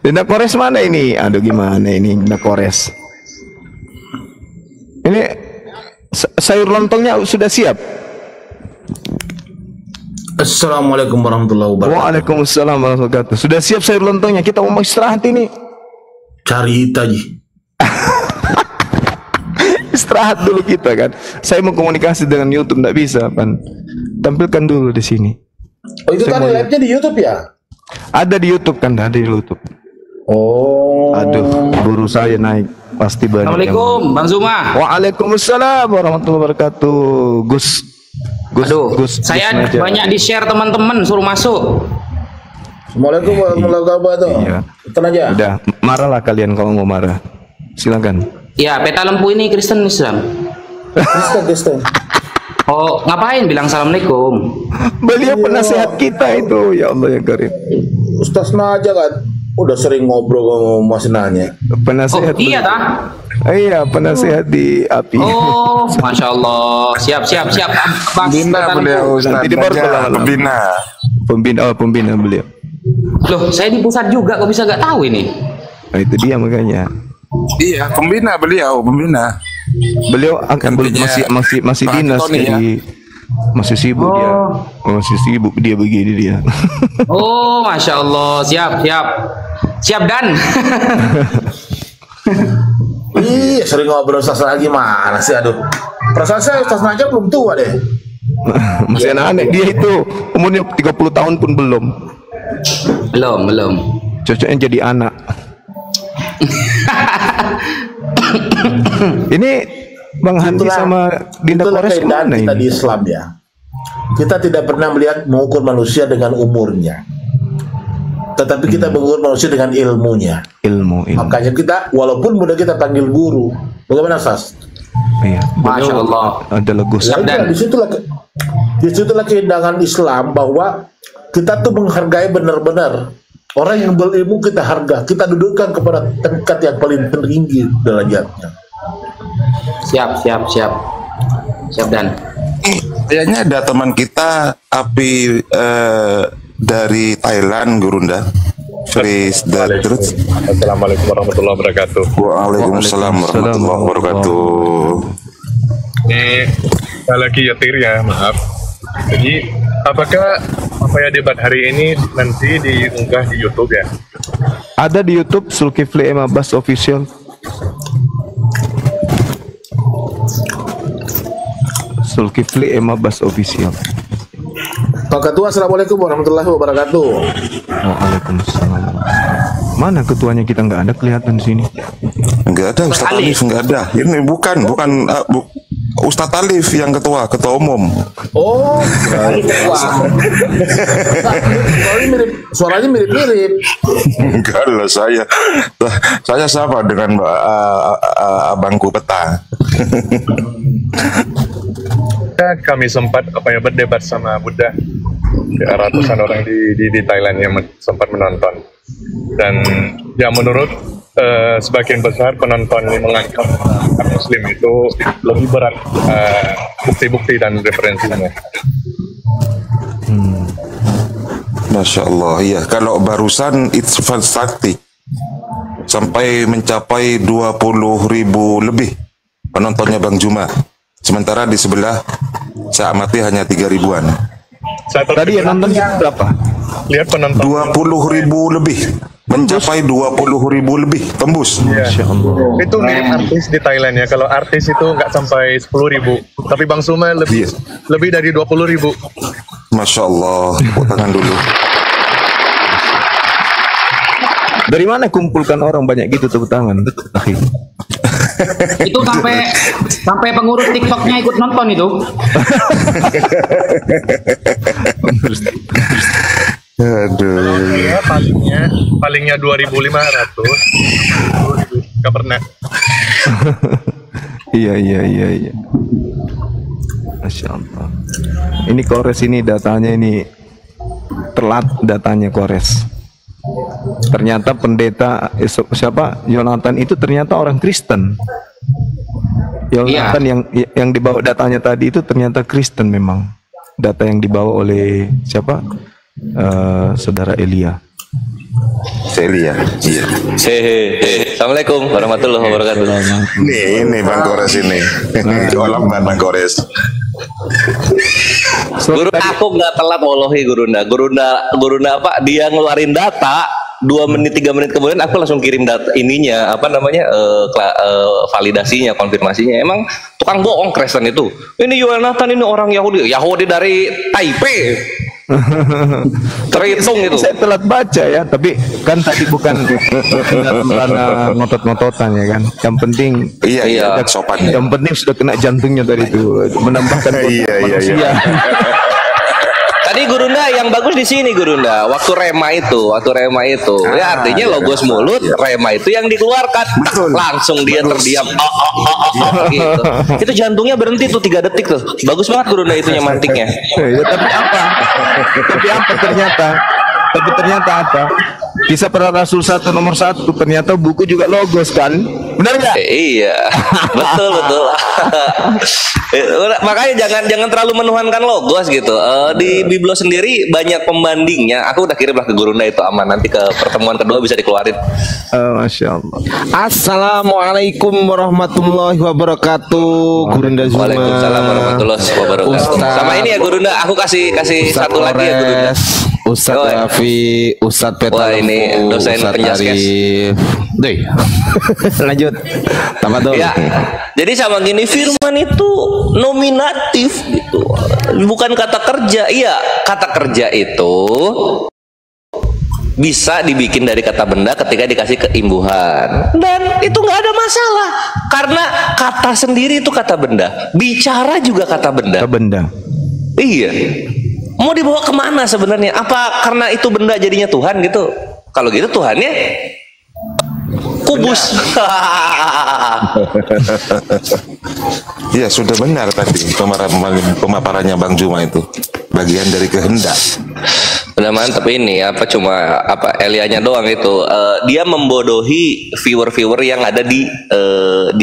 Dinda Kores mana ini? Aduh gimana ini Dinda Kores? Ini sayur lontongnya sudah siap? Assalamualaikum warahmatullahi wabarakatuh. Waalaikumsalam warahmatullahi wabarakatuh. Sudah siap sayur lontongnya? Kita mau istirahat ini. Cari Itaji. Istirahat dulu kita kan. Saya mau komunikasi dengan YouTube, nggak bisa kan. Tampilkan dulu di sini. Oh itu tadi live-nya di YouTube ya? Ada di YouTube kan, ada di YouTube. Oh. Aduh, guru saya naik pasti banyak. Assalamualaikum, Bang Zuma. Waalaikumsalam warahmatullahi wabarakatuh. Gus. Saya banyak di share teman-teman, suruh masuk. Assalamualaikum warahmatullahi wabarakatuh. Iya. Tenang aja. Udah, marahlah kalian kalau mau marah. Silakan. Ya, peta lempu ini Kristen Islam. Kristen. Oh, ngapain bilang assalamualaikum? Beliau penasehat kita itu, ya Allah ya Karim. Ustaz Naja kan udah sering ngobrol sama Mas Nanya. Penasehat. Oh, iya tah? Iya, penasehat di API. Oh, masya Allah. Siap. Pembina beliau, Ustaz Naja. Pembina beliau. Loh, saya di pusat juga, kok bisa nggak tahu ini? Nah, itu dia makanya. Iya, pembina beliau. Beliau akan masih dinas jadi masih sibuk dia begini dia. Oh, masya Allah. Siap Dan. Iya, sering ngobrol Ustaz lagi mana sih, aduh. Perasaan saya Ustaz Naja belum tua deh. Masih anak dia itu umurnya 30 tahun pun belum. Belum. Cocoknya jadi anak. Ini Bang Handi sama Dinda Kores kemana kita ini? di Islam ya. Kita tidak pernah melihat mengukur manusia dengan umurnya, tetapi kita mengukur manusia dengan ilmunya. Ilmu. Makanya kita, walaupun mudah kita panggil guru. Bagaimana Sas? Iya. Masya Allah. Adalah Gus. Ya, disitulah keindahan Islam, bahwa kita tuh menghargai benar-benar orang yang berilmu. Kita harga, kita dudukkan kepada tingkat yang paling tinggi derajatnya. Siap Dan. Kayaknya ada teman kita Api dari Thailand, Gurunda. Assalamualaikum warahmatullahi wabarakatuh. Waalaikumsalam warahmatullahi wabarakatuh. Ini saya lagi nyetir ya, maaf. Jadi apakah debat hari ini nanti diunggah di YouTube ya? Ada di YouTube Zulkifli M Abbas Official. Zulkifli M Abbas Official. Pak Ketua, Assalamualaikum warahmatullahi wabarakatuh. Waalaikumsalam. Mana ketuanya? Kita nggak ada kelihatan di sini. Nggak ada Ustaz Alif, nggak ada. Ini bukan Ustaz Alif yang ketua umum. Oh, suaranya mirip. Enggak lah, saya sama dengan abangku Peta. Kami sempat berdebat sama Buddha. Ratusan orang di Thailand yang sempat menonton, dan ya menurut sebagian besar penonton ini menganggap Muslim itu lebih berat bukti-bukti dan referensinya. Masya Allah, iya. Kalau barusan it's fantastic, sampai mencapai 20.000 lebih penontonnya Bang Juma. Sementara di sebelah saya amati hanya 3.000-an. Tadi yang nonton berapa? Lihat penonton 20.000 lebih, mencapai 20.000 lebih, tembus. Masya Allah. Itu mirip artis di Thailand ya. Kalau artis itu nggak sampai 10.000, tapi Bang Suma lebih dari 20.000. Masya Allah, tepuk tangan dulu. Dari mana kumpulkan orang banyak gitu tepuk tangan? Itu sampai pengurus TikToknya ikut nonton itu. Aduh. Ya, palingnya 2.500. Nggak pernah. Iya. Masya Allah. Ini Kores ini datanya ini telat datanya Kores. Ternyata pendeta siapa Yonatan itu ternyata orang Kristen. Yonatan yang dibawa datanya tadi itu ternyata Kristen memang. Data yang dibawa oleh siapa? Saudara Elia. Saya lihat. Iya. Hehehe. Assalamualaikum warahmatullahi wabarakatuh. Ini Bang Gores ini. Olam Bang Gores. Guru, aku nggak telat wallahi Gurunda apa? Dia ngeluarin data 2 menit 3 menit kemudian aku langsung kirim data ininya apa namanya validasinya, konfirmasinya. Emang tukang bohong Kristen itu. Ini Yoel Nathan ini orang Yahudi dari Taipei. Terhitung itu. Saya telat baca ya, tapi kan tadi bukan karena ngotot-ngototan ya kan. Yang penting iya sopan. Yang penting sudah kena jantungnya tadi itu menambahkan manusia. Tadi Gurunda yang bagus di sini Gurunda. Waktu rema itu, ya artinya logos mulut, rema itu yang dikeluarkan. Langsung dia terdiam. Gitu. Itu jantungnya berhenti tuh 3 detik tuh. Bagus banget Gurunda itunya mantiknya. Ya, tapi apa ternyata apa? Kisah para Rasul 1 nomor 1 ternyata buku juga logos kan? Benar nggak? Iya, betul. Makanya jangan terlalu menuhankan logos gitu. Di Biblo sendiri banyak pembandingnya. Aku udah kirimlah ke Gurunda itu aman. Nanti ke pertemuan kedua bisa dikeluarin. Masya Allah. Assalamualaikum warahmatullahi wabarakatuh. Gurunda Zuma. Waalaikumsalam warahmatullahi wabarakatuh. Sama ini ya Gurunda. Aku kasih Ustaz satu lagi ya Gurunda. Ustaz Rafi, Ustaz Petra. Wah ini dosen penjaskes. Deh. Lanjut. Tambah tuh. Ya. Jadi sama gini firman itu nominatif gitu. Bukan kata kerja. Iya, kata kerja itu bisa dibikin dari kata benda ketika dikasih keimbuhan. Dan itu nggak ada masalah. Karena kata sendiri itu kata benda. Bicara juga kata benda. Kata benda. Iya. Mau dibawa kemana sebenarnya? Apa karena itu benda jadinya Tuhan gitu? Kalau gitu Tuhannya kubus. Iya sudah benar tadi pemaparannya Bang Juma itu bagian dari kehendak. Udah mantep ini cuma Elianya doang itu dia membodohi viewer yang ada di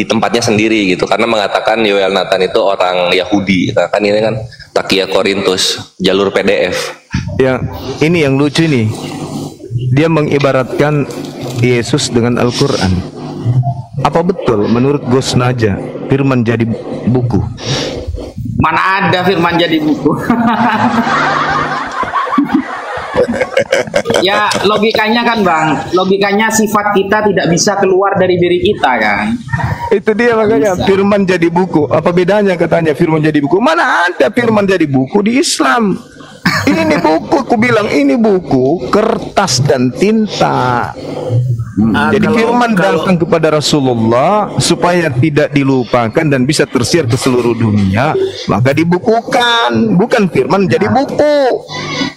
tempatnya sendiri gitu karena mengatakan Yoel Nathan itu orang Yahudi kan ini kan Takia Korintus jalur PDF. Yang ini yang lucu nih, dia mengibaratkan Yesus dengan Al-Quran. Apa betul menurut Gus Naja firman jadi buku? Mana ada firman jadi buku? Ya logikanya kan Bang, logikanya sifat kita tidak bisa keluar dari diri kita kan. Itu dia makanya firman jadi buku. Apa bedanya katanya firman jadi buku? Mana ada firman jadi buku di Islam? Ini buku, aku bilang ini buku kertas dan tinta. Jadi firman datang kepada Rasulullah supaya tidak dilupakan dan bisa tersiar ke seluruh dunia, maka dibukukan. Bukan firman jadi buku.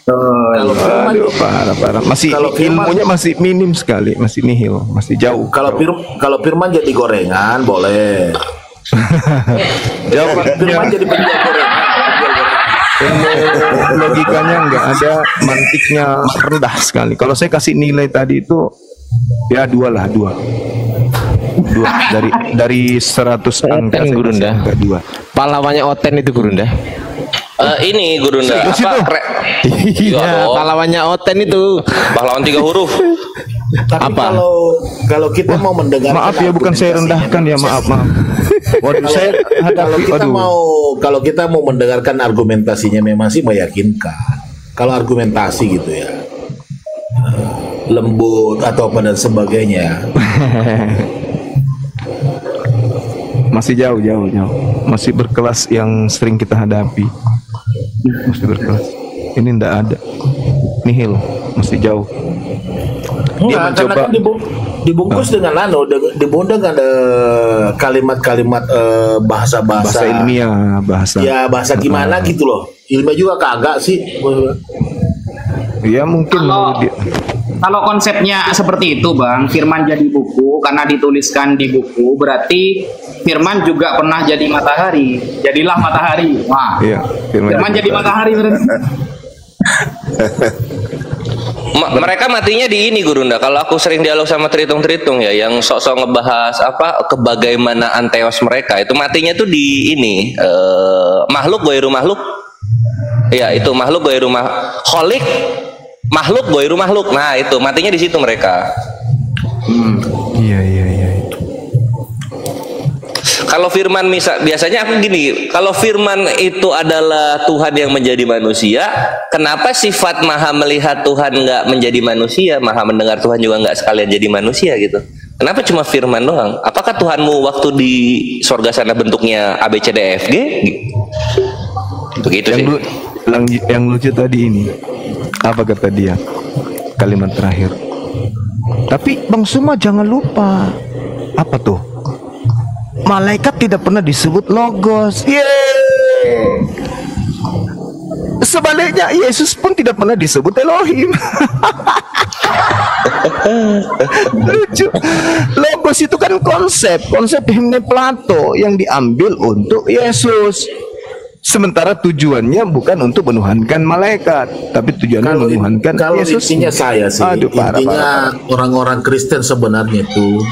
Aduh, parah. Masih ilmunya masih minim sekali, masih nihil, masih jauh. Kalau firman jadi gorengan boleh. Jauh. Firman jadi penjual gorengan. Logikanya nggak ada, mantiknya rendah sekali. Kalau saya kasih nilai tadi itu ya 2 dari 100 angka Oten Gurunda. 2. Pahlawannya Oten itu Gurunda. Ini Gurunda Iya, pahlawannya Oten itu. pahlawan 3 huruf. Tapi kalau kita mau mendengar, Maaf ya, bukan saya rendahkan ya, maaf. Waduh, saya kalau kita mau mendengarkan argumentasinya memang sih meyakinkan. Kalau argumentasi gitu ya, lembut atau apa dan sebagainya. masih jauh. Masih berkelas yang sering kita hadapi. Masih berkelas. Ini ndak ada. Nihil, masih jauh. Dia Karena kan dibungkus dengan dibungkus dengan kalimat-kalimat bahasa ilmiah, bahasa gimana gitu loh. Ilmiah juga kagak sih. Ya mungkin Kalau konsepnya seperti itu Bang, firman jadi buku karena dituliskan di buku, berarti firman juga pernah jadi matahari. Jadilah matahari. Wah. Iya, firman jadi matahari berarti. Mereka matinya di ini Gurunda. Kalau aku sering dialog sama Tritung ya, yang sok-sok ngebahas kebagaimanaan teos mereka, itu matinya tuh di ini makhluk ghairu makhluk. Ya, itu makhluk ghairu kholik makhluk goiru makhluk. Nah, itu matinya di situ mereka. Iya. Kalau firman biasanya aku gini, kalau firman itu adalah Tuhan yang menjadi manusia, kenapa sifat maha melihat Tuhan nggak menjadi manusia, maha mendengar Tuhan juga nggak sekalian jadi manusia gitu? Kenapa cuma firman doang? Apakah Tuhanmu waktu di sorga sana bentuknya ABCDFG? Begitu sih. Yang lucu tadi ini, apa kata dia? Kalimat terakhir. Tapi Bang Suma jangan lupa, apa tuh? Malaikat tidak pernah disebut logos. Yeay. Sebaliknya Yesus pun tidak pernah disebut Elohim. Lucu. Logos itu kan konsep himne Plato yang diambil untuk Yesus. Sementara tujuannya bukan untuk menuhankan malaikat, tapi tujuannya menuhankan Yesus. Intinya saya sih, intinya orang-orang Kristen sebenarnya itu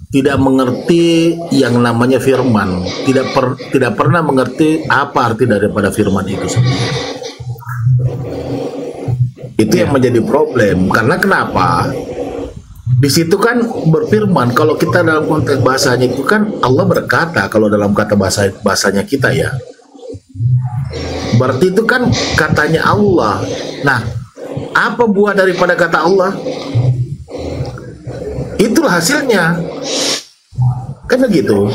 tidak mengerti yang namanya firman, tidak pernah mengerti apa arti daripada firman itu sendiri. Itu yang menjadi problem. Karena kenapa? Di situ kan berfirman, kalau kita dalam konteks bahasanya itu kan Allah berkata, kalau dalam kata bahasanya kita ya. Berarti itu kan katanya Allah. Nah, apa buah daripada kata Allah? Itulah hasilnya. Kan begitu.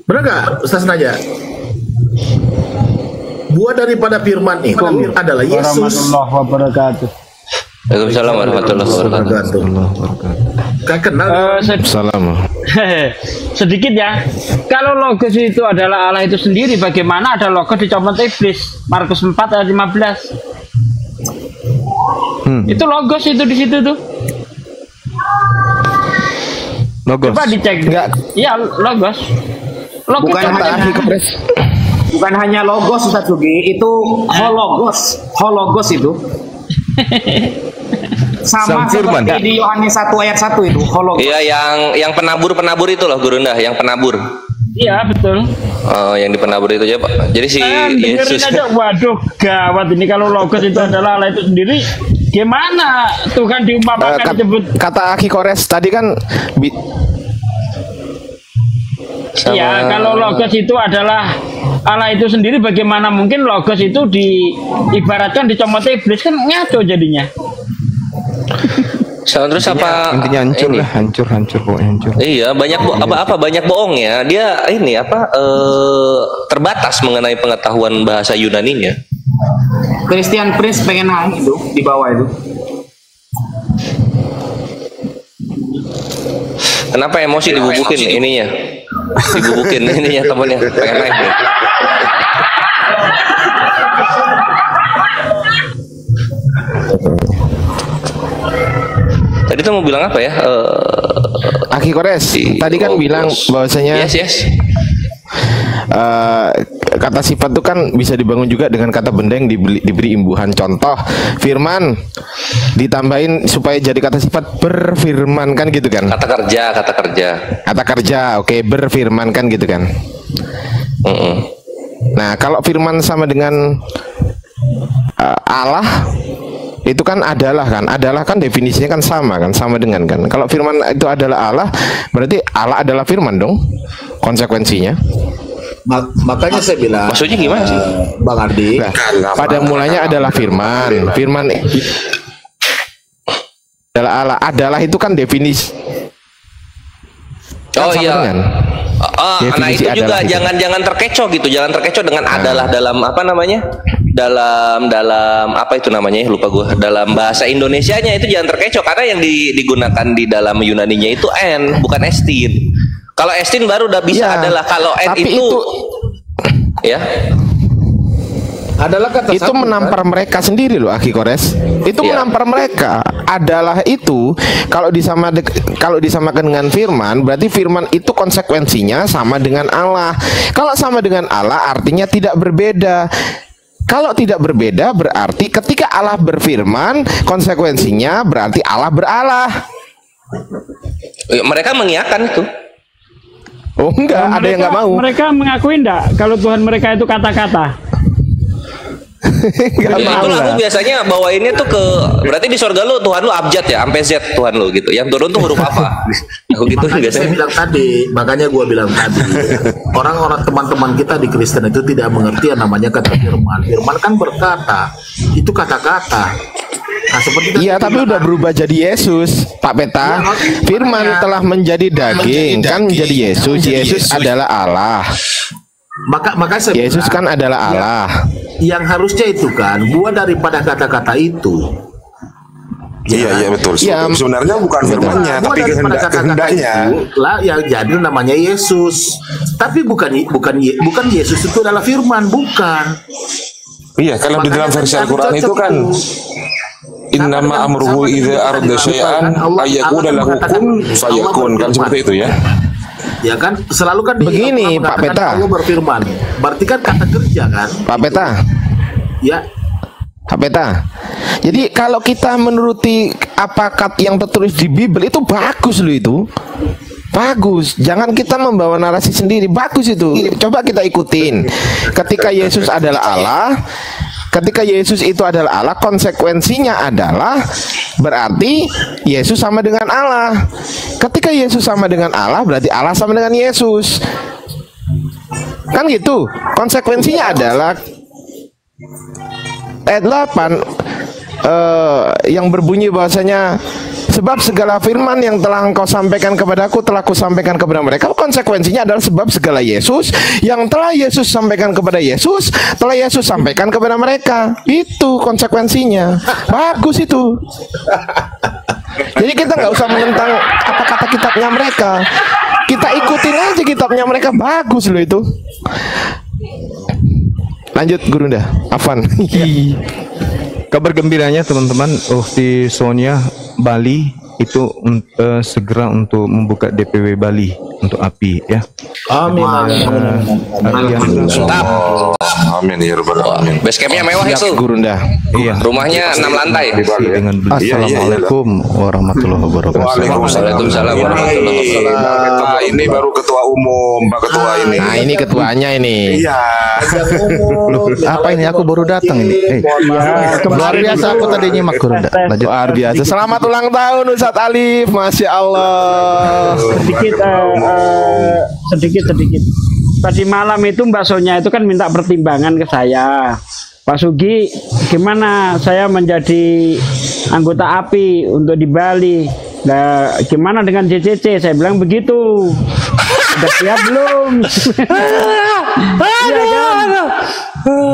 Benar gak, Ustaz Naja? Buah daripada firman itu adalah Yesus. Warahmatullahi wabarakatuh. Waalaikumsalam warahmatullahi wabarakatuh. Kau kenal? Salam. Sedikit ya. Kalau logos itu adalah Allah itu sendiri, bagaimana ada logos dicopot iblis? Markus 4 ayat 15. Itu logos itu di situ tuh. Logos. Coba dicek. Enggak. Iya, logos. Logos Bukan hanya logos Ustaz Sugi, itu hologos itu. Sama seperti di Yohanes 1 ayat 1 itu hologos. Iya, yang penabur itu loh Gurunda, yang penabur. Iya, betul. Oh, yang di penabur itu aja, Pak. Jadi si Yesus aja, waduh, gawat ini kalau logos itu adalah Allah itu sendiri. Gimana Tuhan diumpamakan disebut? Kata Aki Kores tadi kan ya, kalau logos itu adalah Allah itu sendiri, bagaimana mungkin logos itu diibaratkan dicomot iblis, kan ngaco jadinya. Terus apa? Intinya hancur pokoknya hancur. Iya, banyak bohong ya. Dia ini terbatas mengenai pengetahuan bahasa Yunaninya. Christian Prince pengen naik itu di bawah itu. Kenapa emosi dibubukin ininya? Dibubukin ininya temennya, pengen naik nih. Tadi tuh mau bilang apa ya? Aki Kores tadi kan bilang bahwasanya yes. Kata sifat itu kan bisa dibangun juga dengan kata benda yang diberi imbuhan. Contoh firman ditambahin supaya jadi kata sifat berfirman kan gitu kan. Kata kerja oke, berfirman kan gitu kan. Nah, kalau firman sama dengan Allah itu kan adalah kan definisinya kan sama dengan kan. Kalau firman itu adalah Allah, berarti Allah adalah firman dong konsekuensinya. Makanya saya bilang, maksudnya gimana sih Bang Ardi? Nah, pada mulanya adalah firman adalah Allah. Adalah itu kan definisi. Oh kan iya. Nah itu juga gitu. jangan terkecoh gitu, jangan terkecoh dengan adalah dalam apa namanya? Dalam apa itu namanya? Lupa gue. Dalam bahasa Indonesianya itu jangan terkecoh karena yang digunakan di dalam Yunaninya itu n, bukan estin. Kalau estin baru udah bisa adalah, kalau n itu ya adalah kata itu satu, menampar kan? mereka sendiri loh, Aki Kores. Itu menampar mereka. Adalah itu kalau disamakan dengan firman, berarti firman itu konsekuensinya sama dengan Allah. Kalau sama dengan Allah artinya tidak berbeda. Kalau tidak berbeda berarti ketika Allah berfirman, konsekuensinya berarti Allah beralah. Mereka mengiyakan itu. Oh enggak, ada yang nggak mau. Mereka mengakui enggak kalau Tuhan mereka itu kata-kata? Nggak Ya, mau itulah lah. aku biasanya bawainnya tuh ke, berarti di surga lu Tuhan lu abjad ya, sampai Z Tuhan lu gitu. Yang turun tuh huruf apa? Aku gitu Makanya saya biasanya. bilang tadi, makanya gue bilang tadi, orang-orang teman-teman kita di Kristen itu tidak mengerti yang namanya kata firman. Firman kan berkata, itu kata-kata. Nah, seperti Iya, tapi udah berubah jadi Yesus, Pak Peta. Firman telah menjadi daging, kan menjadi Yesus. Yesus adalah Allah. maka saya Yesus bilang, kan adalah Allah. yang harusnya itu kan buah daripada kata-kata itu. Iya betul. Iya. Sebenarnya bukan firmannya, Buah tapi daripada kehendaknya. itu lah yang jadi namanya Yesus. Tapi bukan Yesus itu adalah firman, bukan. Iya, kalau di dalam versi Al-Quran itu kan innama amruhu idza arada syai'an ayyakuna lahu kun fayakun, kan seperti itu ya. Ya kan selalu kan Begini, Allah Pak mengatakan Peta. Allah berfirman. Berarti kan kata kerja kan? Pak Peta, Ya. Pak Peta. Jadi kalau kita menuruti apa kata yang tertulis di Bible itu bagus loh itu. Bagus, jangan kita membawa narasi sendiri. Bagus itu. Coba kita ikutin. Ketika Yesus adalah Allah, ketika Yesus itu adalah Allah, konsekuensinya adalah berarti Yesus sama dengan Allah. Ketika Yesus sama dengan Allah, berarti Allah sama dengan Yesus. Kan gitu. Konsekuensinya adalah ayat 8 yang berbunyi bahwasanya sebab segala firman yang telah engkau sampaikan kepadaku telah kusampaikan kepada mereka. Konsekuensinya adalah sebab segala Yesus yang telah Yesus sampaikan kepada Yesus telah Yesus sampaikan kepada mereka. Itu konsekuensinya. Bagus itu. Jadi kita nggak usah menentang apa kata kitabnya mereka. Kita ikutin aja kitabnya mereka. Bagus loh itu. Lanjut Gurunda, Afan. Kabar gembiranya teman-teman, di Sonia Bali itu segera untuk membuka DPW Bali untuk API ya. Amin. Mantap. Amin ya rabbal alamin. Base campnya mewah Siap itu. Gurunda. Iya. Rumahnya 6 lantai. Dengan Assalamualaikum warahmatullahi wabarakatuh. Waalaikumsalam warahmatullahi wabarakatuh. Nah, ini baru ketua umum, Pak Ketua ini. Nah ini ketuanya ini. Iya. Apa ini aku baru datang ini. Luar biasa aku tadi nyimak Gurunda. Lanjut. Luar biasa. Selamat ulang tahun Ustadz Alif. Masya Allah. Sedikit. Tadi malam itu Mbak Sonya itu kan minta pertimbangan ke saya. Pak Sugi, gimana saya menjadi anggota API untuk di Bali? Nah, gimana dengan JCC? Saya bilang begitu. Udah siap belum? Iya kan?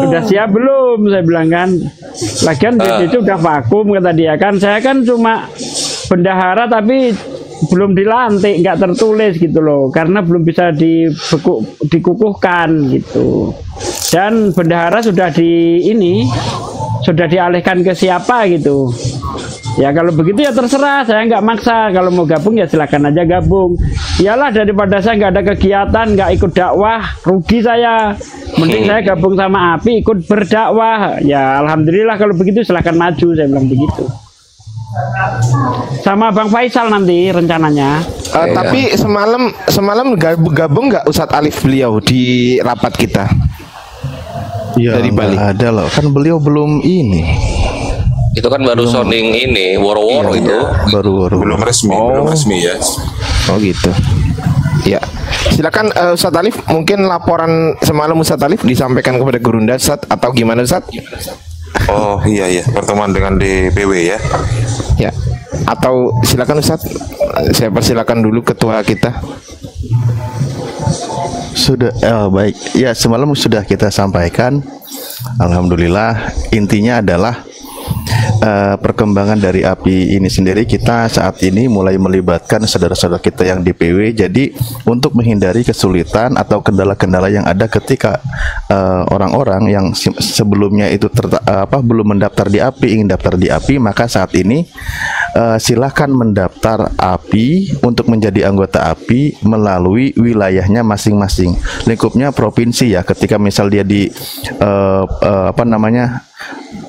Udah siap belum? Saya bilang kan. Lagian JCC udah vakum kata dia kan. Saya kan cuma bendahara tapi belum dilantik, nggak tertulis gitu loh, karena belum bisa dikukuhkan gitu. Dan bendahara sudah sudah dialihkan ke siapa gitu. Ya kalau begitu ya terserah, saya nggak maksa. Kalau mau gabung ya silakan aja gabung. Iyalah daripada saya nggak ada kegiatan, nggak ikut dakwah, rugi saya. Mending saya gabung sama API, ikut berdakwah. Ya alhamdulillah kalau begitu silakan maju, saya bilang begitu. Sama Bang Faisal nanti rencananya. Tapi semalam gabung nggak Ustadz Alif beliau di rapat kita? Iya, dari Bali. ada loh. Kan beliau belum ini. Itu kan baru sounding ini, woro-woro itu. Baru Belum resmi ya. Oh gitu. Ya. Silakan Ustadz Alif, mungkin laporan semalam Ustadz Alif disampaikan kepada Gurunda Ustadz atau gimana Ustadz? Oh iya pertemuan dengan DPW ya. Ya. Atau silakan Ustadz, saya persilakan dulu ketua kita. Sudah, baik. Ya, semalam sudah kita sampaikan. Alhamdulillah, intinya adalah perkembangan dari API ini sendiri, kita saat ini mulai melibatkan saudara-saudara kita yang DPW. Jadi untuk menghindari kesulitan atau kendala-kendala yang ada ketika orang-orang yang sebelumnya itu belum mendaftar di API ingin daftar di API, maka saat ini silahkan mendaftar API untuk menjadi anggota API melalui wilayahnya masing-masing, lingkupnya provinsi ya. Ketika misal dia di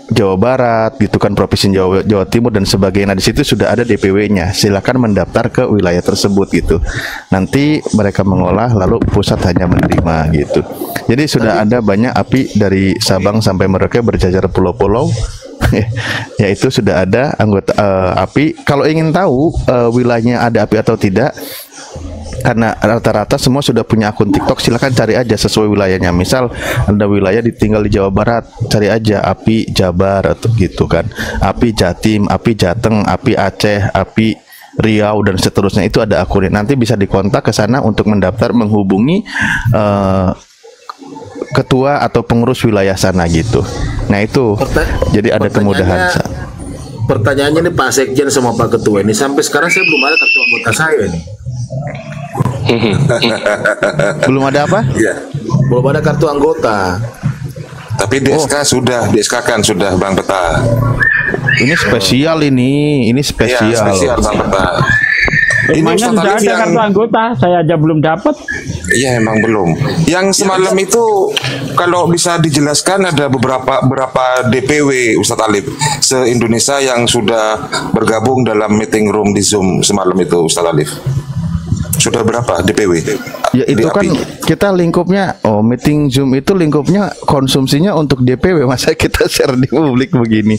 Jawa Barat gitu kan, provinsi Jawa Timur dan sebagainya. Nah, di situ sudah ada DPW-nya. Silakan mendaftar ke wilayah tersebut gitu. Nanti mereka mengolah, lalu pusat hanya menerima gitu. Jadi sudah ada banyak API dari Sabang sampai Merauke berjajar pulau-pulau. Ya itu sudah ada anggota API. Kalau ingin tahu wilayahnya ada API atau tidak, karena rata-rata semua sudah punya akun TikTok, silakan cari aja sesuai wilayahnya. Misal ada wilayah tinggal di Jawa Barat, cari aja API Jabar atau gitu kan, API Jatim, API Jateng, API Aceh, API Riau dan seterusnya. Itu ada akunnya. Nanti bisa dikontak ke sana untuk mendaftar, menghubungi ketua atau pengurus wilayah sana gitu. Nah itu jadi ada kemudahan. Pertanyaannya nih Pak Sekjen sama Pak Ketua ini, sampai sekarang saya belum ada kartu anggota saya nih. Belum ada apa? Iya. Belum ada kartu anggota. Tapi di SK sudah, di SK kan sudah Bang Peta. Ini spesial ini spesial. Ya, spesial Bang Peta. Emangnya sudah ada kartu anggota, saya aja belum dapat. Iya emang belum. Yang semalam itu kalau bisa dijelaskan ada beberapa DPW Ustadz Alif se-Indonesia yang sudah bergabung dalam meeting room di Zoom semalam itu Ustadz Alif. Sudah berapa DPW? Ya itu kan kita lingkupnya, meeting Zoom itu lingkupnya konsumsinya untuk DPW, masa kita share di publik begini.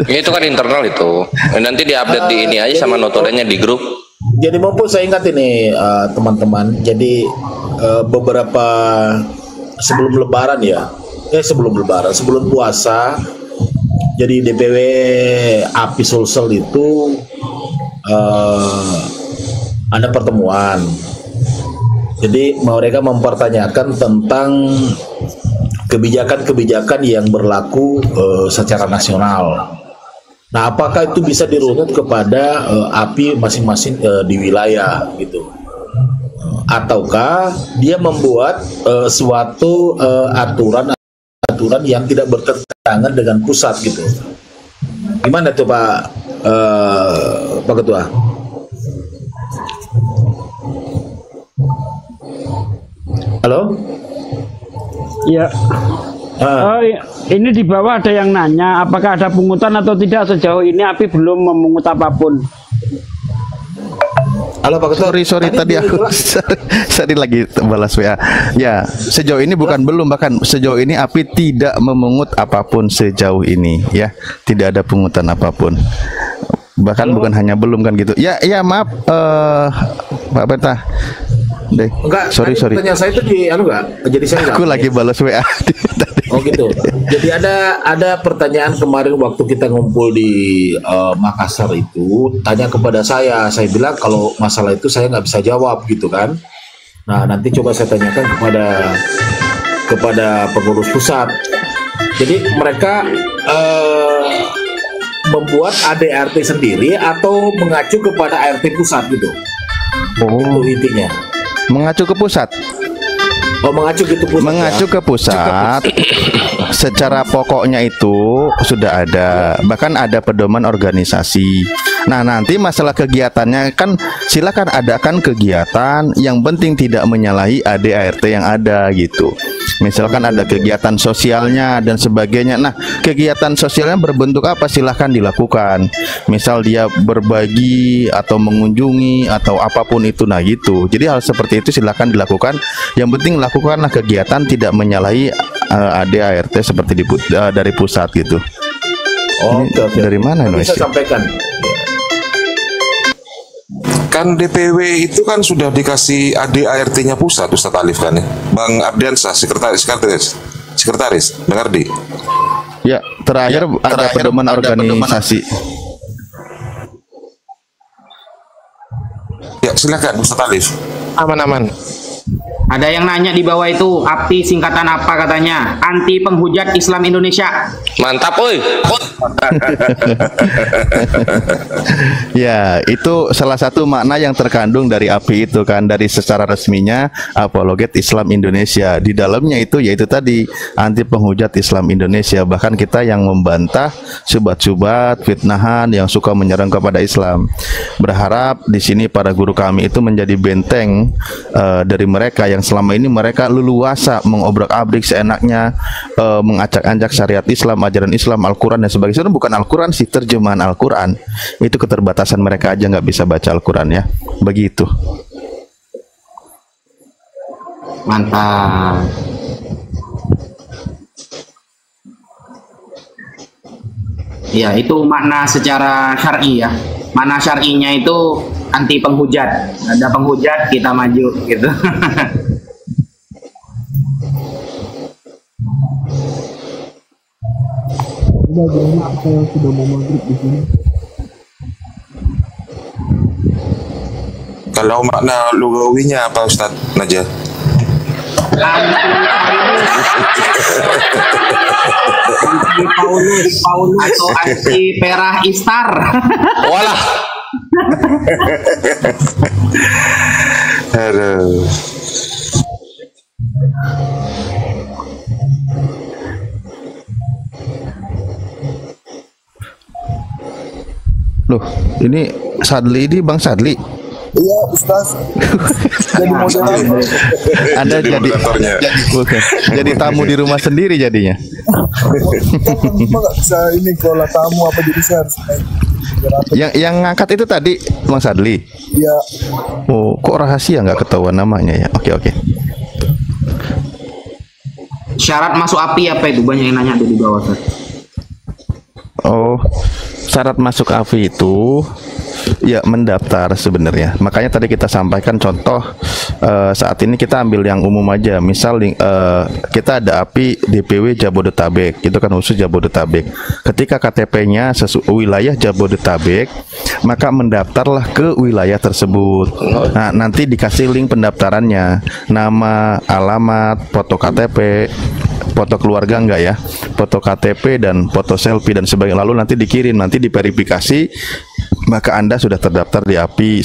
Itu kan internal itu. Nanti diupdate di ini aja sama notorenya di grup. Jadi maupun saya ingat ini teman-teman. Jadi beberapa sebelum Lebaran ya, sebelum puasa. Jadi DPW API Sulsel itu ada pertemuan. Jadi mereka mempertanyakan tentang kebijakan-kebijakan yang berlaku secara nasional. Nah, apakah itu bisa dirunut kepada API masing-masing di wilayah gitu? Ataukah dia membuat suatu aturan yang tidak bertentangan dengan pusat gitu? Gimana tuh Pak Ketua? Halo? Ya. Ini di bawah ada yang nanya, apakah ada pungutan atau tidak? Sejauh ini API belum memungut apapun. Halo Pak Ketua. Sorry tadi aku sorry lagi balas WA. Ya, sejauh ini bukan belum, bahkan sejauh ini API tidak memungut apapun sejauh ini ya. Tidak ada pungutan apapun. Bahkan bukan hanya belum kan gitu. Ya maaf Pak Peta. Enggak, sorry. Pertanyaan saya itu jadi saya aku lagi balas WA. Oh gitu. Jadi ada pertanyaan kemarin waktu kita ngumpul di Makassar itu, tanya kepada saya bilang kalau masalah itu saya nggak bisa jawab gitu kan. Nah nanti coba saya tanyakan kepada pengurus pusat. Jadi mereka membuat ADART sendiri atau mengacu kepada ART pusat gitu. Itu intinya. Mengacu ke pusat. Mengacu gitu pusat. Mengacu ke pusat. Secara pokoknya itu sudah ada, bahkan ada pedoman organisasi. Nah, nanti masalah kegiatannya kan silakan adakan kegiatan, yang penting tidak menyalahi ADART yang ada gitu. Misalkan ada kegiatan sosialnya dan sebagainya. Nah, kegiatan sosialnya berbentuk apa silahkan dilakukan. Misal dia berbagi atau mengunjungi atau apapun itu, nah gitu. Jadi hal seperti itu silahkan dilakukan. Yang penting lakukanlah kegiatan tidak menyalahi ADART seperti dari pusat gitu. Oke. Dari mana ini? Bisa sampaikan. Kan DPW itu kan sudah dikasih ADART-nya pusat Ustadz Alif kan ya. Bang Abdiansah, sekretaris, Bang Ardi. Ya, terakhir ada pedoman organisasi. Ya, silakan Ustadz Alif. Aman. Ada yang nanya di bawah itu, API singkatan apa katanya? Anti Penghujat Islam Indonesia. Mantap, oi. Ya, itu salah satu makna yang terkandung dari API itu kan, dari secara resminya Apologet Islam Indonesia. Di dalamnya itu yaitu tadi anti penghujat Islam Indonesia. Bahkan kita yang membantah syubhat-syubhat, fitnahan yang suka menyerang kepada Islam. Berharap di sini para guru kami itu menjadi benteng dari mereka yang selama ini mereka leluasa mengobrak-abrik seenaknya, mengacak-acak syariat Islam, ajaran Islam, Al-Quran dan sebagainya. Itu bukan Al-Quran sih, terjemahan Al-Quran. Itu keterbatasan mereka aja nggak bisa baca Al-Quran ya. Begitu. Mantap. Ya, itu makna secara syar'i ya. Makna syar'inya itu anti penghujat. Ada penghujat, kita maju gitu. Kalau makna lugawinya apa Ustaz Najah? Anti Paulus atau anti Perah Istar. Walah. Aduh. Loh, ini Sadli ini Bang Sadli. Iya, Ustaz. Jadi moderator. Anda jadi tamu di rumah sendiri jadinya. Cuma nggak bisa ini kalau tamu apa, jadi saya harus naik. Yang ngangkat itu tadi Bang Sadli. Iya. Oh, kok rahasia nggak ketahuan namanya ya? Oke. Syarat masuk API apa itu? Banyak yang nanya tuh di bawah. Oh, syarat masuk API itu ya mendaftar sebenarnya. Makanya tadi kita sampaikan contoh saat ini kita ambil yang umum aja. Misal kita ada API DPW Jabodetabek, itu kan khusus Jabodetabek. Ketika KTP-nya wilayah Jabodetabek, maka mendaftarlah ke wilayah tersebut. Nah, nanti dikasih link pendaftarannya, nama, alamat, foto KTP, foto keluarga enggak ya, foto KTP dan foto selfie dan sebagainya. Lalu nanti dikirim, nanti diverifikasi, maka Anda sudah terdaftar di API.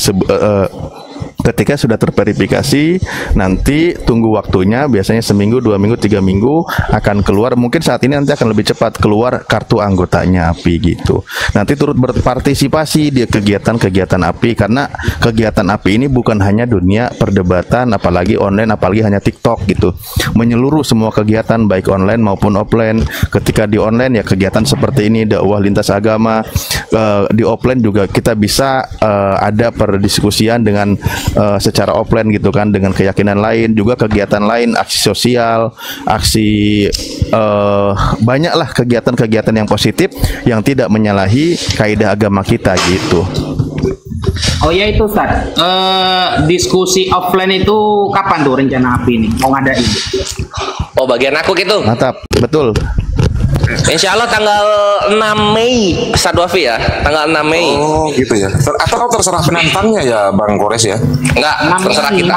Ketika sudah terverifikasi, nanti tunggu waktunya, biasanya seminggu, 2 minggu, 3 minggu akan keluar. Mungkin saat ini nanti akan lebih cepat keluar kartu anggotanya API gitu. Nanti turut berpartisipasi di kegiatan-kegiatan API, karena kegiatan API ini bukan hanya dunia perdebatan, apalagi online, apalagi hanya TikTok gitu. Menyeluruh semua kegiatan baik online maupun offline. Ketika di online ya kegiatan seperti ini, dakwah lintas agama. Di offline juga kita bisa ada perdiskusian dengan secara offline gitu kan, dengan keyakinan lain, juga kegiatan lain, aksi sosial, aksi banyaklah kegiatan-kegiatan yang positif yang tidak menyalahi kaidah agama kita gitu. Oh ya itu Ustaz, diskusi offline itu kapan tuh rencana API ini mau ngadain? Oh, bagian aku gitu. Mantap, betul. Insya Allah tanggal 6 Mei Ustaz Wafi ya, tanggal 6 Mei. Oh gitu ya. Atau terserah penantangnya ya Bang Kores ya? Enggak, terserah kita.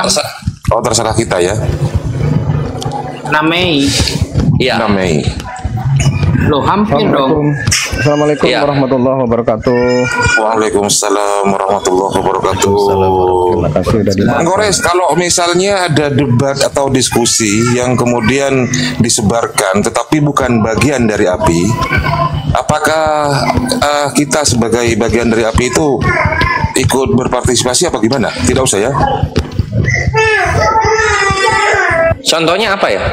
Oh terserah kita ya. 6 Mei. Iya. 6 Mei. Loh hampir dong. Assalamualaikum warahmatullahi wabarakatuh. Waalaikumsalam warahmatullahi wabarakatuh. Terima kasih sudah Bang Kores, kalau misalnya ada debat atau diskusi yang kemudian disebarkan tetapi bukan bagian dari API, apakah kita sebagai bagian dari API itu ikut berpartisipasi apa gimana? Tidak usah ya. Contohnya apa ya?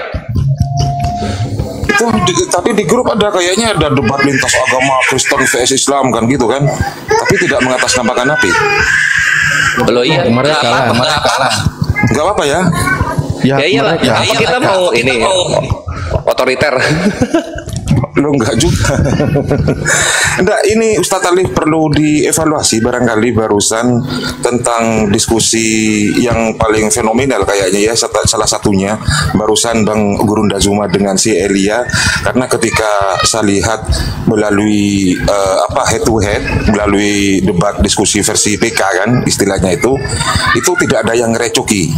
Tapi di grup ada kayaknya ada debat lintas agama Kristen vs Islam kan gitu kan, tapi tidak mengatasnamakan API. Belum iya, Mereka kalah. Nggak apa-apa ya. Ya iyalah, apa kita mau ini otoriter? Lo enggak juga. Enggak, ini Ustadz Alif perlu dievaluasi barangkali barusan tentang diskusi yang paling fenomenal kayaknya ya, salah satunya barusan Bang Gurunda Zuma dengan si Elia, karena ketika saya lihat melalui head to head, melalui debat diskusi versi PK kan istilahnya itu tidak ada yang ngerecoki.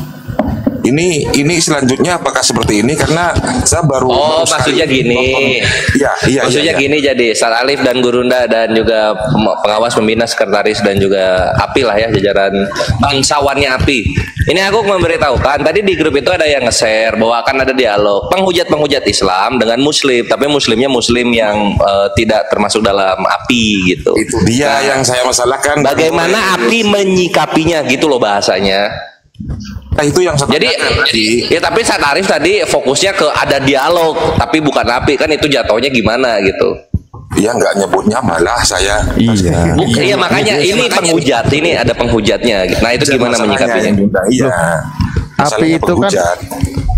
Ini selanjutnya apakah seperti ini, karena saya baru maksudnya gini. Iya. Maksudnya gini, jadi Ustaz Alif dan Gurunda dan juga pengawas pembina sekretaris dan juga API lah ya, jajaran bangsawannya API. Ini aku memberitahukan tadi di grup itu ada yang nge-share bahwa akan ada dialog penghujat Islam dengan muslim, tapi muslimnya muslim yang tidak termasuk dalam API gitu. Itu dia yang saya masalahkan. Bagaimana API menyikapinya gitu loh bahasanya. Nah, itu yang saya Jadi ya tapi Ustaz Arif tadi fokusnya ke ada dialog, tapi bukan api, kan itu jatuhnya gimana gitu. ya nggak nyebutnya malah saya. Iya. Iya makanya ini penghujat, ini ada penghujatnya. Nah itu gimana menyikapinya? Iya. Api itu kan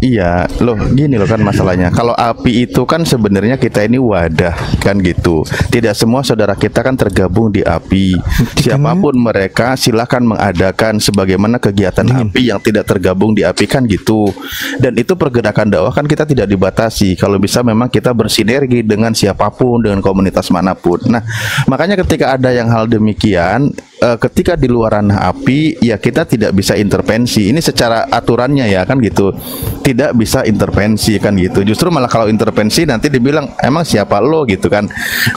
iya loh, gini loh kan masalahnya. Kalau api itu kan sebenarnya kita ini wadah kan gitu. Tidak semua saudara kita kan tergabung di api. Siapapun mereka silakan mengadakan sebagaimana kegiatan api yang tidak tergabung di api kan gitu. Dan itu pergerakan dakwah kan kita tidak dibatasi. Kalau bisa memang kita bersinergi dengan siapapun, dengan komunitas manapun. Nah, makanya ketika ada yang hal demikian, ketika di luar ranah api, ya kita tidak bisa intervensi. Ini secara aturannya ya kan gitu. Tidak bisa intervensi kan gitu. Justru malah kalau intervensi nanti dibilang emang siapa lo gitu kan.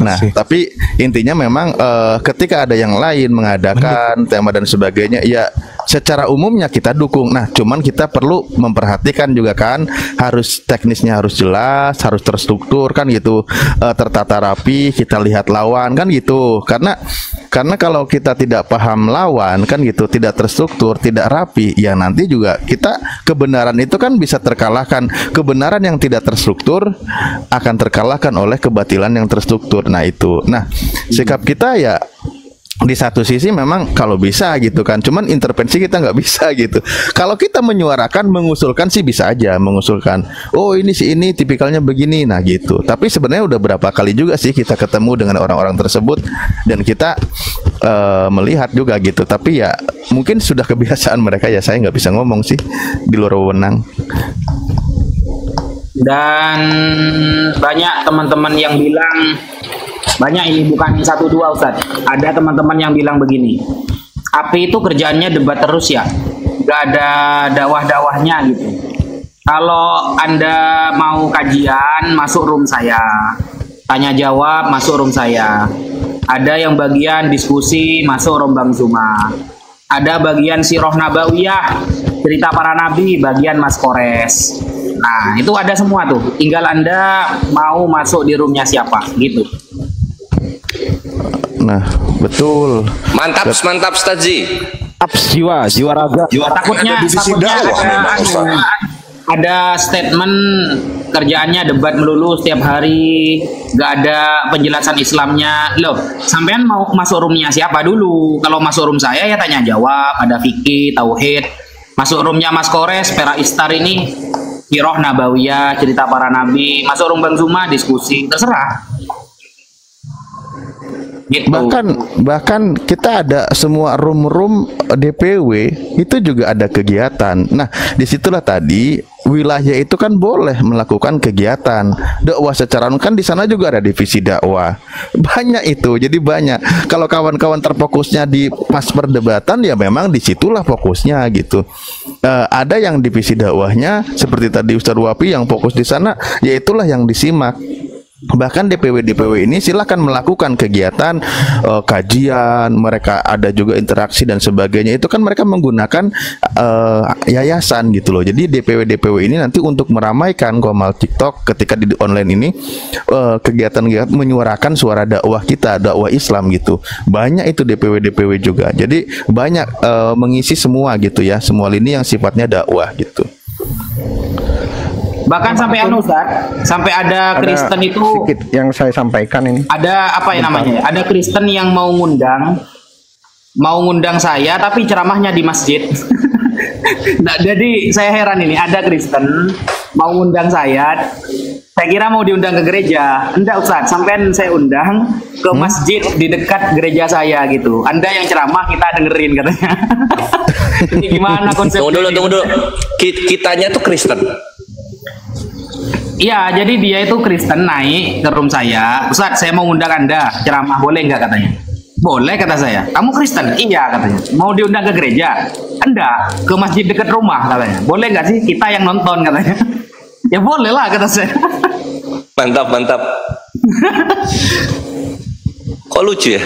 Nah, tapi intinya memang ketika ada yang lain mengadakan tema dan sebagainya, ya secara umumnya kita dukung. Nah, cuman kita perlu memperhatikan juga kan, harus teknisnya harus jelas, harus terstruktur kan gitu, tertata rapi, kita lihat lawan kan gitu. Karena kalau kita tidak paham lawan kan gitu, tidak terstruktur, tidak rapi, ya nanti juga kita kebenaran itu kan bisa terkalahkan. Kebenaran yang tidak terstruktur akan terkalahkan oleh kebatilan yang terstruktur. Nah itu. Nah, sikap kita ya di satu sisi memang kalau bisa gitu kan, cuman intervensi kita nggak bisa gitu. Kalau kita menyuarakan, mengusulkan sih bisa aja mengusulkan, oh ini si ini tipikalnya begini, nah gitu. Tapi sebenarnya udah berapa kali juga sih kita ketemu dengan orang-orang tersebut dan kita melihat juga gitu. Tapi ya mungkin sudah kebiasaan mereka, ya saya nggak bisa ngomong sih di luar wewenang. Dan banyak teman-teman yang bilang, banyak ini bukan satu dua Ustaz, ada teman-teman yang bilang begini, api itu kerjaannya debat terus ya, gak ada dakwah-dakwahnya gitu. Kalau Anda mau kajian, masuk room saya, tanya jawab, masuk room saya. Ada yang bagian diskusi, masuk room Bang Zuma. Ada bagian Sirah Nabawiyah, cerita para nabi, bagian Mas Kores. Nah itu ada semua tuh, tinggal Anda mau masuk di roomnya siapa gitu. Nah, betul. Mantap, mantap Staji. Jiwa raga. Takutnya ada statement kerjaannya debat melulu setiap hari, gak ada penjelasan Islamnya. Loh, sampean mau masuk roomnya siapa dulu? Kalau masuk room saya ya tanya jawab, ada fikih, tauhid. Masuk roomnya Mas Kores, Pera Istar ini Sirah Nabawiyah, cerita para nabi. Masuk room Bang Zuma, diskusi, terserah. Gitu. Bahkan kita ada semua room DPW itu juga ada kegiatan. Nah, disitulah tadi wilayah itu kan boleh melakukan kegiatan dakwah secara kan di sana juga ada divisi dakwah. Banyak itu, jadi banyak. Kalau kawan-kawan terfokusnya di pas perdebatan ya memang disitulah fokusnya gitu. Ada yang divisi dakwahnya seperti tadi Ustadz Wapi yang fokus di sana, ya itulah yang disimak. Bahkan DPW ini silahkan melakukan kegiatan kajian, mereka ada juga interaksi dan sebagainya. Itu kan mereka menggunakan yayasan gitu loh. Jadi DPW ini nanti untuk meramaikan Komal TikTok ketika di online ini kegiatan menyuarakan suara dakwah kita, dakwah Islam gitu. Banyak itu DPW juga. Jadi banyak mengisi semua gitu ya, semua lini yang sifatnya dakwah gitu. Bahkan sampai Ustaz, sampai ada Kristen itu sedikit yang saya sampaikan ini. Ada apa ya namanya? Ada Kristen yang mau ngundang saya tapi ceramahnya di masjid. Nah, jadi saya heran ini, ada Kristen mau ngundang saya kira mau diundang ke gereja. Enggak Ustaz, sampean saya undang ke masjid di dekat gereja saya gitu. Anda yang ceramah kita dengerin katanya. Ini gimana konsepnya? Tunggu dulu. Kitanya tuh Kristen. Iya, jadi dia itu Kristen naik ke room saya. Ustaz, saya mau undang Anda ceramah, boleh nggak katanya? Boleh kata saya. Kamu Kristen? Iya katanya. Mau diundang ke gereja? Anda ke masjid dekat rumah katanya. Boleh nggak sih? Kita yang nonton katanya. Ya boleh lah kata saya. Mantap. Kok lucu ya?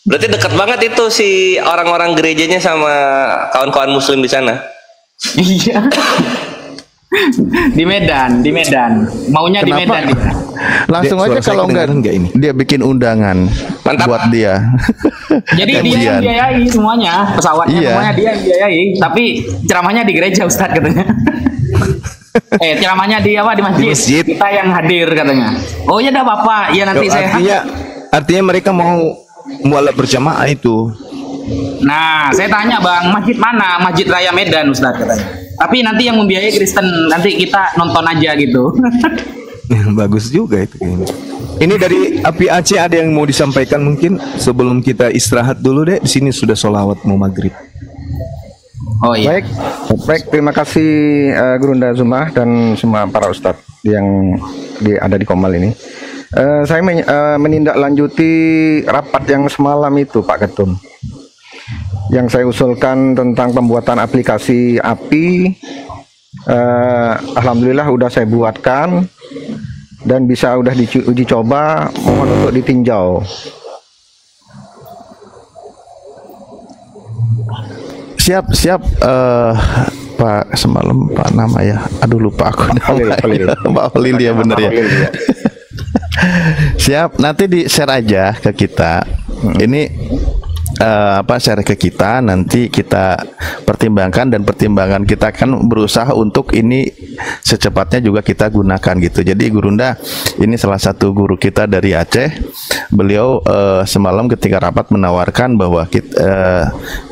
Berarti dekat banget itu si orang-orang gerejanya sama kawan-kawan muslim di sana. Iya. Di Medan. Maunya di Kenapa? Medan dia. Langsung Dek, aja suara saya kalau kedengaran nggak ini? dia bikin undangan buat dia. Jadi dia yang biayai semuanya, pesawatnya Iya. semuanya dia yang biayai, tapi ceramahnya di gereja Ustadz katanya. Ceramahnya di apa, di masjid. Kita yang hadir katanya. Oh ya dah Bapak, ya nanti saya. Artinya mereka mau mualaf berjamaah itu. Nah, saya tanya Bang, masjid mana? Masjid Raya Medan Ustadz katanya. Tapi nanti yang membiayai Kristen, nanti kita nonton aja gitu. Bagus juga itu kayaknya. Ini dari Api Aceh ada yang mau disampaikan mungkin sebelum kita istirahat dulu deh. Di sini sudah sholawat mau maghrib. Oh iya. Baik, terima kasih Gurunda Zumah dan semua para ustadz yang ada di Komal ini. Saya menindaklanjuti rapat yang semalam itu Pak Ketum, yang saya usulkan tentang pembuatan aplikasi API. Alhamdulillah udah saya buatkan dan udah diuji coba, mohon untuk ditinjau. Siap Pak, semalam Pak nama ya, aduh lupa aku nama. Pak Holil ya, bener ya. Siap, nanti di share aja ke kita. Ini share ke kita, nanti kita pertimbangkan, dan pertimbangan kita akan berusaha untuk ini secepatnya juga kita gunakan gitu. Jadi Gurunda ini salah satu guru kita dari Aceh. Beliau semalam ketika rapat menawarkan bahwa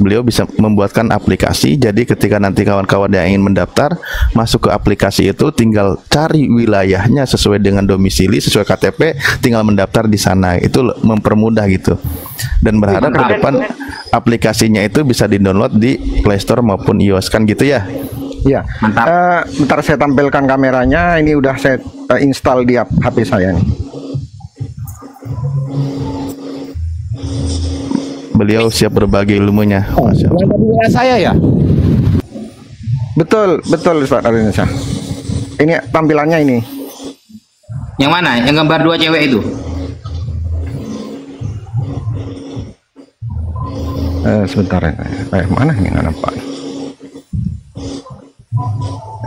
beliau bisa membuatkan aplikasi. Jadi ketika nanti kawan-kawan yang ingin mendaftar masuk ke aplikasi itu, tinggal cari wilayahnya sesuai dengan domisili, sesuai KTP, tinggal mendaftar di sana. Itu mempermudah gitu. Dan berharap ke depan aplikasinya itu bisa di-download di Play Store maupun iOS, kan gitu ya? Iya. Bentar saya tampilkan kameranya. Ini udah saya install di HP saya nih. Beliau siap berbagi ilmunya. Masya Allah. Saya ya. Betul Ustaz Ardiansyah. Ini tampilannya ini. Yang mana? Yang gambar dua cewek itu? Sebentar ya. Mana ini, nggak nampak.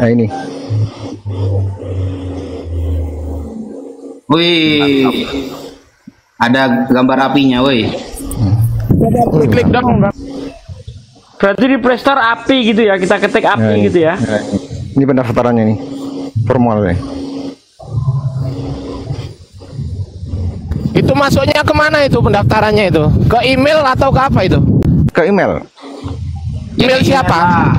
Ini. Wih, ada gambar apinya, wih. Klik dong. Berarti di Play Store api gitu ya, kita ketik api gitu ya. Ini pendaftarannya nih, formalnya. Itu masuknya kemana itu pendaftarannya itu? Ke email atau ke apa itu? Ke email. Email siapa?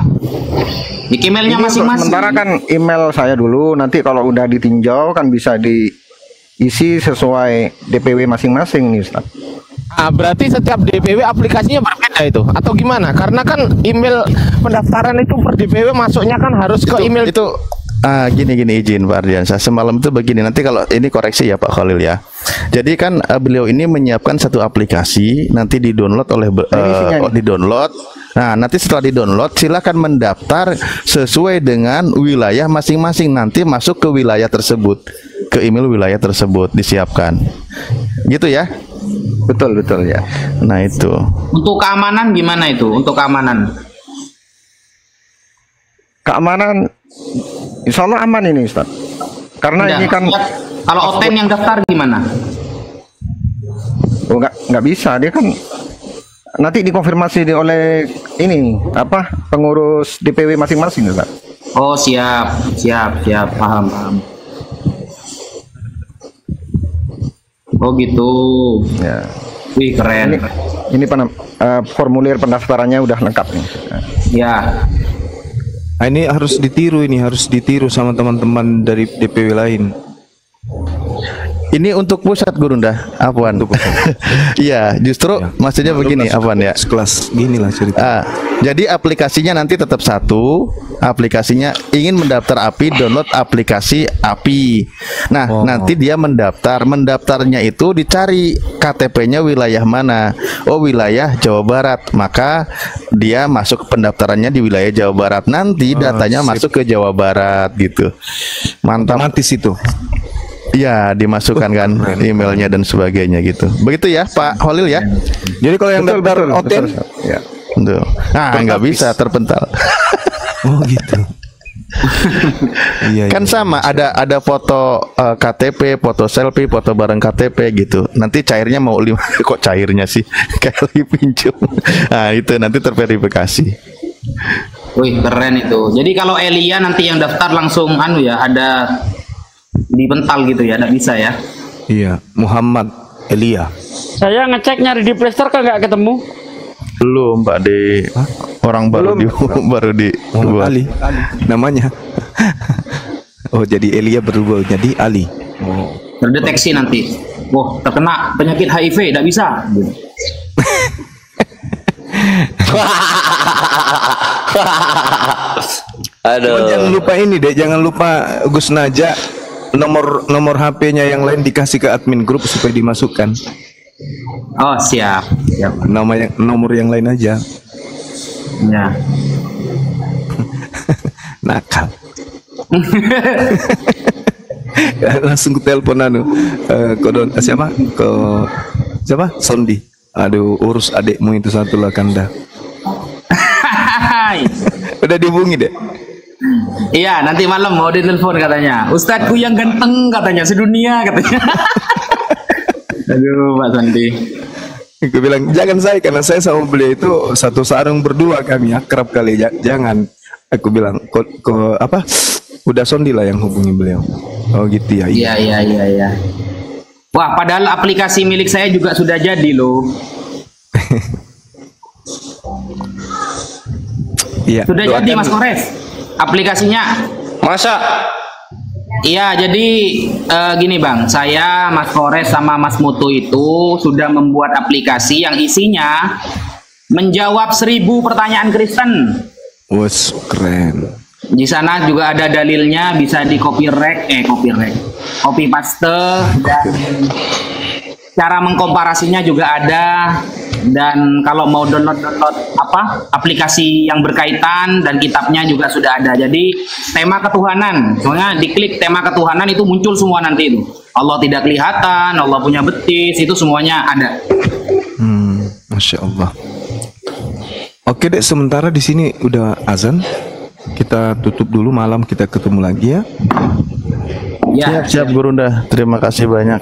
Di emailnya masing-masing. Sementara kan email saya dulu, nanti kalau udah ditinjau kan bisa diisi sesuai DPW masing-masing nih Ustaz. Berarti setiap DPW aplikasinya berbeda itu atau gimana? Karena kan email pendaftaran itu per DPW masuknya kan harus ke email itu. Gini izin Pak Ardiansyah, semalam itu begini, nanti kalau ini koreksi ya Pak Khalil ya. Jadi kan beliau ini menyiapkan satu aplikasi, nanti di-download oleh di-download. Nah, nanti setelah di-download silakan mendaftar sesuai dengan wilayah masing-masing, nanti masuk ke wilayah tersebut, ke email wilayah tersebut disiapkan. Gitu ya? Betul ya. Nah, itu. Untuk keamanan gimana itu? Untuk keamanan. Keamanan insya Allah aman ini Ustaz. Karena ini kan kalau Oten yang daftar gimana? Oh, nggak bisa, dia kan nanti dikonfirmasi oleh ini pengurus DPW masing-masing Ustaz. Oh siap, paham. Oh gitu. Ya. Wih keren. Ini formulir pendaftarannya udah lengkap nih. Ya. Ini harus ditiru sama teman-teman dari DPW lain. Ini untuk pusat Gurunda, Afwan. Iya, justru maksudnya begini, Afwan ya. Sekelas gini lah cerita. Jadi aplikasinya nanti tetap satu. Aplikasinya ingin mendaftar API, download aplikasi API. Nah, nanti dia mendaftarnya itu dicari KTP-nya wilayah mana. Oh, wilayah Jawa Barat. Maka dia masuk pendaftarannya di wilayah Jawa Barat. Nanti datanya masuk ke Jawa Barat gitu. Mantap. Otomatis itu. Iya, dimasukkan kan emailnya dan sebagainya gitu. Begitu ya Pak Holil ya. Jadi kalau yang daftar Oten, ya. Nah, nggak bisa, terpental. Oh gitu. Iya, Kan sama, ada foto KTP, foto selfie, foto bareng KTP gitu. Nanti cairnya mau 5 kok cairnya sih kayak lagi pinjam. Nah, itu nanti terverifikasi. Wih, keren itu. Jadi kalau Elia nanti yang daftar langsung ada dipental gitu ya, enggak bisa ya. Iya, Muhammad Elia. Saya ngecek nyari di Playstore kok nggak ketemu. Belum, Pak De. Orang baru di Muhammad Ali namanya. Oh, jadi Elia berubah jadi Ali. Oh. Terdeteksi nanti. Wah, terkena penyakit HIV, enggak bisa. Gitu. Aduh. Jangan lupa ini deh, jangan lupa Gus Naja nomor HP-nya yang lain dikasih ke admin grup supaya dimasukkan. Oh, siap. Nomor yang lain aja. Ya. Nakal. Langsung ke telepon siapa? Siapa? Sondi. Aduh, urus adikmu itu satu lah, Kanda. Udah dihubungi deh. Iya, nanti malam mau ditelepon katanya. Ustadku yang ganteng katanya sedunia katanya. Aduh, Pak Sandi. Aku bilang jangan saya, karena saya sama beliau itu satu sarung berdua, kami akrab kali. Jangan. Aku bilang kok apa? Udah Sondi lah yang hubungi beliau. Oh gitu ya. Iya. Wah, padahal aplikasi milik saya juga sudah jadi loh. Iya. Sudah jadi Mas Kores. Aplikasinya. Masa? Iya, jadi gini Bang, saya, Mas Kores sama Mas Mutu itu sudah membuat aplikasi yang isinya menjawab 1000 pertanyaan Kristen. Wes, keren. Di sana juga ada dalilnya, bisa di copy paste, dan cara mengkomparasinya juga ada. Dan kalau mau download aplikasi yang berkaitan dan kitabnya juga sudah ada. Jadi tema ketuhanan, soalnya diklik tema ketuhanan itu muncul semua nanti itu. Allah tidak kelihatan, Allah punya betis, itu semuanya ada. Masya Allah. Oke dek, sementara di sini udah azan. Kita tutup dulu, malam kita ketemu lagi ya. Siap Gurunda. Terima kasih banyak.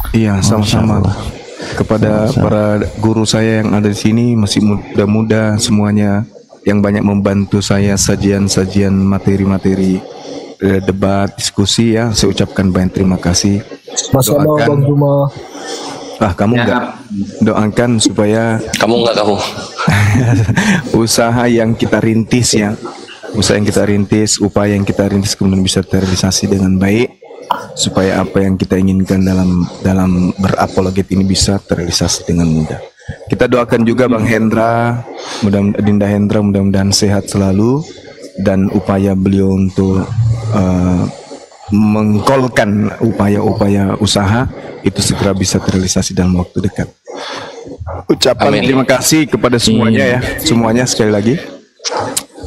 Iya, sama-sama. Kepada para guru saya yang ada di sini, masih muda-muda semuanya, yang banyak membantu saya sajian-sajian materi-materi debat, diskusi ya. Saya ucapkan banyak terima kasih. Masalah Bang Juma. Kamu enggak doakan supaya kamu usaha yang kita rintis ya, upaya yang kita rintis kemudian bisa terrealisasi dengan baik, supaya apa yang kita inginkan dalam berapologet ini bisa terrealisasi dengan mudah. Kita doakan juga Bang Hendra, Dinda Hendra, mudah-mudahan sehat selalu, dan upaya beliau untuk mengkolkan upaya-upaya usaha itu segera bisa terrealisasi dalam waktu dekat. Ucapan terima kasih kepada semuanya ya, semuanya sekali lagi,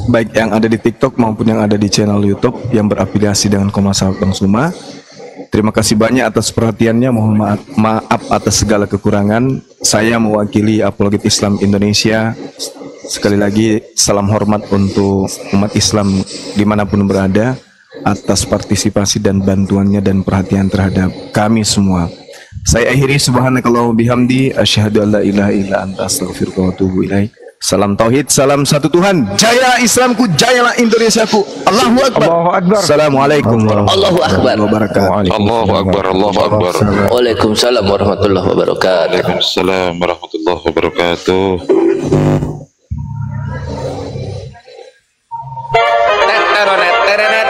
baik yang ada di TikTok maupun yang ada di channel YouTube yang berafiliasi dengan Komnas HAM Bang Suma. Terima kasih banyak atas perhatiannya. Mohon maaf atas segala kekurangan. Saya mewakili Apologet Islam Indonesia. Sekali lagi salam hormat untuk umat Islam dimanapun berada, atas partisipasi dan bantuannya dan perhatian terhadap kami semua. Saya akhiri subhanakallahumma bihamdi asyhadu an la ilaha illa anta astaghfiruka wa atubu ilaik. Salam tauhid, salam satu Tuhan. Jaya Islamku, jayalah Indonesiaku. Allahu akbar. Allahu akbar. Assalamualaikum warahmatullahi wabarakatuh. Allahu akbar, Allahu akbar. Waalaikumsalam warahmatullahi wabarakatuh. Waalaikumsalam warahmatullahi wabarakatuh. Teteronet, terenet.